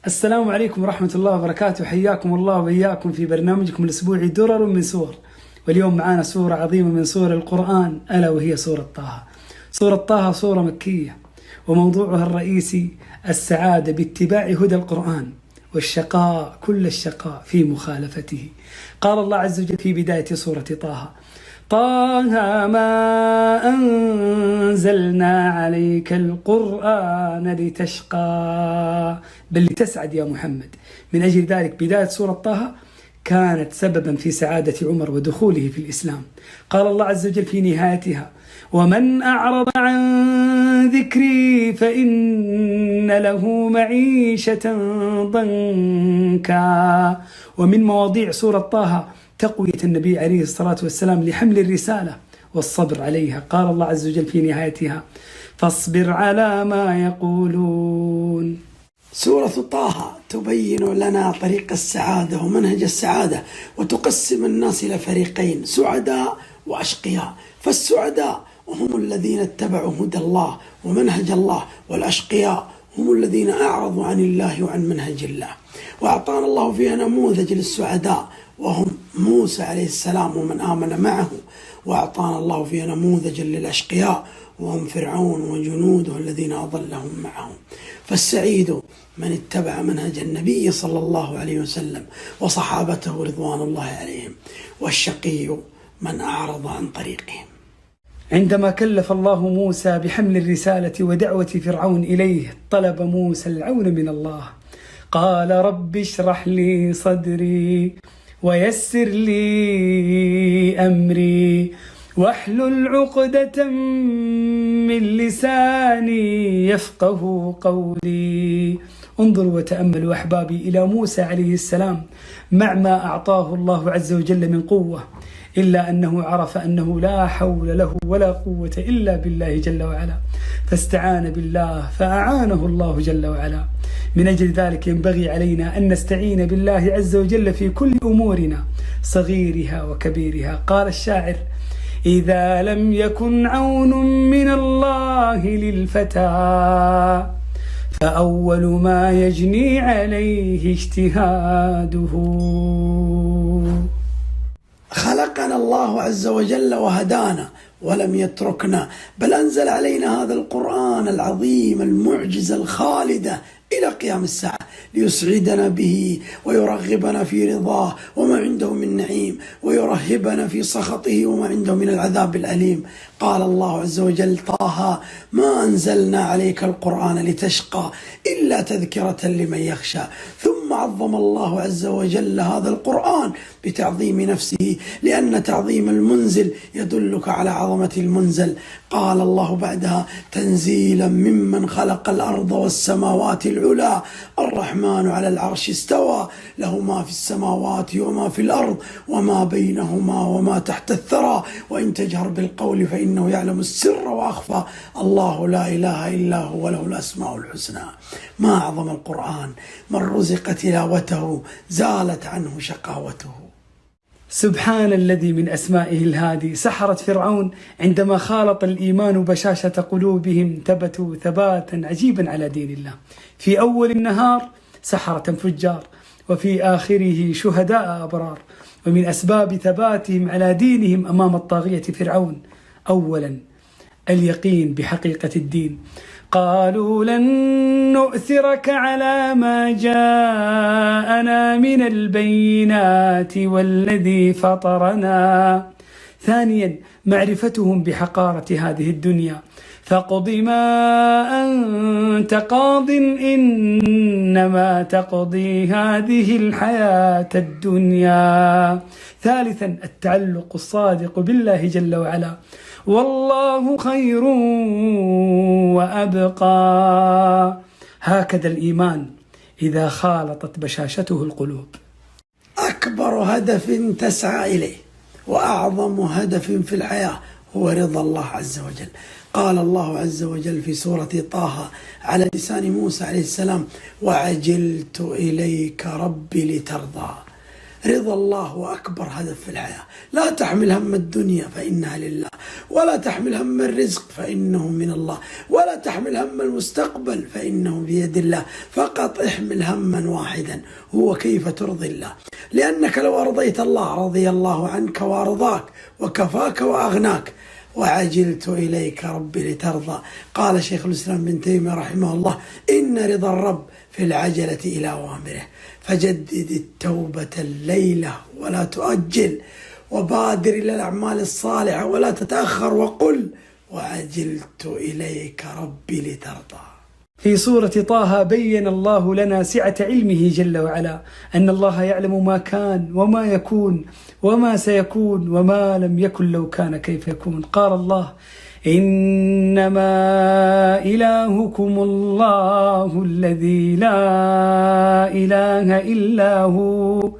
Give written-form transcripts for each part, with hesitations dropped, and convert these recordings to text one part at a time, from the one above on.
السلام عليكم ورحمة الله وبركاته. حياكم الله وإياكم في برنامجكم الأسبوعي درر من سور. واليوم معانا سورة عظيمة من سور القرآن، ألا وهي سورة طه. سورة طه سورة مكية، وموضوعها الرئيسي السعادة باتباع هدى القرآن، والشقاء كل الشقاء في مخالفته. قال الله عز وجل في بداية سورة طه: طه ما أنزلنا عليك القرآن لتشقى، بل لتسعد يا محمد. من أجل ذلك بداية سورة طه كانت سببا في سعادة عمر ودخوله في الإسلام. قال الله عز وجل في نهايتها: ومن أعرض عن ذكري فإن له معيشة ضنكا. ومن مواضيع سورة طه تقوية النبي عليه الصلاة والسلام لحمل الرسالة والصبر عليها. قال الله عز وجل في نهايتها: فاصبر على ما يقولون. سورة طه تبين لنا طريق السعادة ومنهج السعادة، وتقسم الناس إلى فريقين: سعداء وأشقياء. فالسعداء هم الذين اتبعوا هدى الله ومنهج الله، والأشقياء هم الذين أعرضوا عن الله وعن منهج الله. وأعطانا الله فيها نموذج للسعداء وهم موسى عليه السلام ومن آمن معه، وأعطانا الله فيها نموذجا للأشقياء وهم فرعون وجنوده الذين أضلهم معهم. فالسعيد من اتبع منهج النبي صلى الله عليه وسلم وصحابته رضوان الله عليهم، والشقي من أعرض عن طريقهم. عندما كلف الله موسى بحمل الرسالة ودعوة فرعون إليه، طلب موسى العون من الله. قال: رب اشرح لي صدري ويسر لي أمري واحلل عقدة من لساني يفقه قولي. انظروا وتأملوا أحبابي إلى موسى عليه السلام مع ما أعطاه الله عز وجل من قوة، إلا أنه عرف أنه لا حول له ولا قوة إلا بالله جل وعلا، فاستعان بالله فأعانه الله جل وعلا. من أجل ذلك ينبغي علينا أن نستعين بالله عز وجل في كل أمورنا صغيرها وكبيرها. قال الشاعر: إذا لم يكن عون من الله للفتى فأول ما يجني عليه اجتهاده. خلقنا الله عز وجل وهدانا ولم يتركنا، بل أنزل علينا هذا القرآن العظيم المعجزة الخالدة إلى قيام الساعة ليسعدنا به ويرغبنا في رضاه وما عنده من نعيم، ويرهبنا في سخطه وما عنده من العذاب الأليم. قال الله عز وجل: طه ما أنزلنا عليك القرآن لتشقى إلا تذكرة لمن يخشى. ثم عظم الله عز وجل هذا القرآن بتعظيم نفسه، لأن تعظيم المنزل يدلك على عظمة المنزل. قال الله بعدها: تنزيلا ممن خلق الأرض والسماوات العلى الرحمن على العرش استوى له ما في السماوات وما في الأرض وما بينهما وما تحت الثرى وإن تجهر بالقول فإنه يعلم السر وأخفى الله لا إله إلا هو له الأسماء الحسنى. ما أعظم القرآن، من رزق تلاوته زالت عنه شقاوته. سبحان الذي من أسمائه الهادي. سحرة فرعون عندما خالط الإيمان بشاشة قلوبهم ثبتوا ثباتا عجيبا على دين الله. في أول النهار سحرة فجار، وفي آخره شهداء أبرار. ومن أسباب ثباتهم على دينهم أمام الطاغية فرعون: أولا اليقين بحقيقة الدين. قالوا: لن نؤثرك على ما جاءنا من البينات والذي فطرنا. ثانيا معرفتهم بحقارة هذه الدنيا. فاقض ما أنت قاض إنما تقضي هذه الحياة الدنيا. ثالثا التعلق الصادق بالله جل وعلا: والله خير وأبقى. هكذا الإيمان إذا خالطت بشاشته القلوب. أكبر هدف تسعى إليه وأعظم هدف في الحياة هو رضا الله عز وجل. قال الله عز وجل في سورة طه على لسان موسى عليه السلام: وعجلت إليك ربي لترضى. رضا الله هو أكبر هدف في الحياة. لا تحمل هم الدنيا فإنها لله، ولا تحمل هم الرزق فإنه من الله، ولا تحمل هم المستقبل فإنه بيد الله. فقط احمل هما واحدا، هو كيف ترضي الله، لأنك لو أرضيت الله رضي الله عنك وأرضاك وكفاك وأغناك. وعجلت إليك ربي لترضى. قال شيخ الإسلام ابن تيمية رحمه الله: إن رضا الرب في العجلة إلى أوامره، فجدد التوبة الليلة ولا تؤجل، وبادر إلى الأعمال الصالحة ولا تتأخر، وقل: وعجلت إليك ربي لترضى. في سورة طه بين الله لنا سعة علمه جل وعلا، أن الله يعلم ما كان وما يكون وما سيكون وما لم يكن لو كان كيف يكون. قال الله: إنما إلهكم الله الذي لا إله إلا هو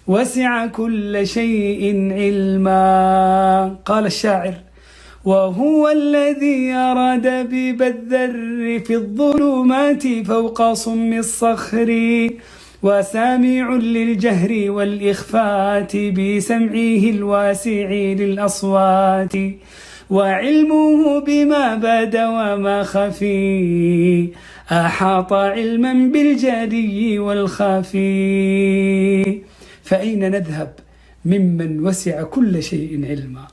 وسع كل شيء علما. قال الشاعر: وهو الذي أراد بب الذر في الظلمات فوق صم الصخر، وسامع للجهر والإخفات بسمعه الواسع للأصوات، وعلمه بما بدا وما خفي، أحاط علما بالجلي والخفي. فأين نذهب ممن وسع كل شيء علما؟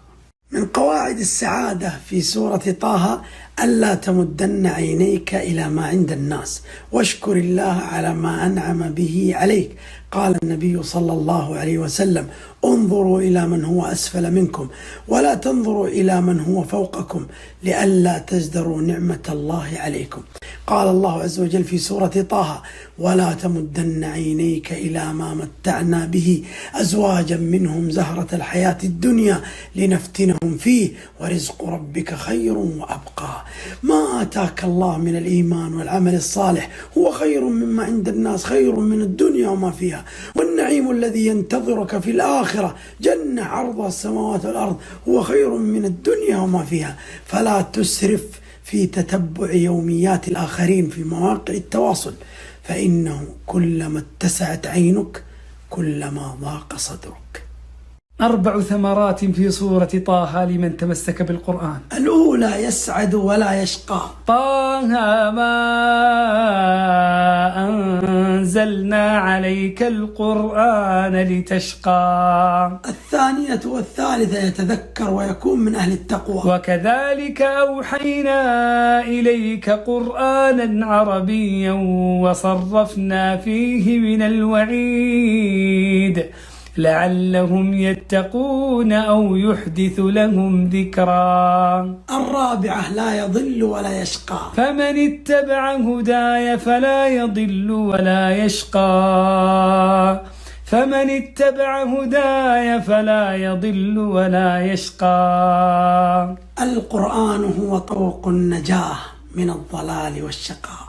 من قواعد السعادة في سورة طه: ألا تمدن عينيك إلى ما عند الناس، واشكر الله على ما أنعم به عليك. قال النبي صلى الله عليه وسلم: انظروا إلى من هو أسفل منكم ولا تنظروا إلى من هو فوقكم لئلا تزدروا نعمة الله عليكم. قال الله عز وجل في سورة طه: ولا تمدن عينيك إلى ما متعنا به أزواجا منهم زهرة الحياة الدنيا لنفتنهم فيه ورزق ربك خير وأبقى. ما آتاك الله من الإيمان والعمل الصالح هو خير مما عند الناس، خير من الدنيا وما فيها، والنعيم الذي ينتظرك في الآخرة جنة عرضها السماوات والأرض هو خير من الدنيا وما فيها. فلا تسرف في تتبع يوميات الآخرين في مواقع التواصل، فإنه كلما اتسعت عينك كلما ضاق صدرك. 4 ثمرات في سورة طه لمن تمسك بالقرآن. الأولى: يسعد ولا يشقى. طه ما أنزلنا عليك القرآن لتشقى. الثانية والثالثة: يتذكر ويكون من أهل التقوى. وكذلك أوحينا إليك قرآنا عربيا وصرفنا فيه من الوعيد لعلهم يتقون أو يحدث لهم ذكرا. الرابعة: لا يضل ولا يشقى. فمن اتبع هداي فلا يضل ولا يشقى. فمن اتبع هداي فلا يضل ولا يشقى. القرآن هو طوق النجاة من الضلال والشقاء.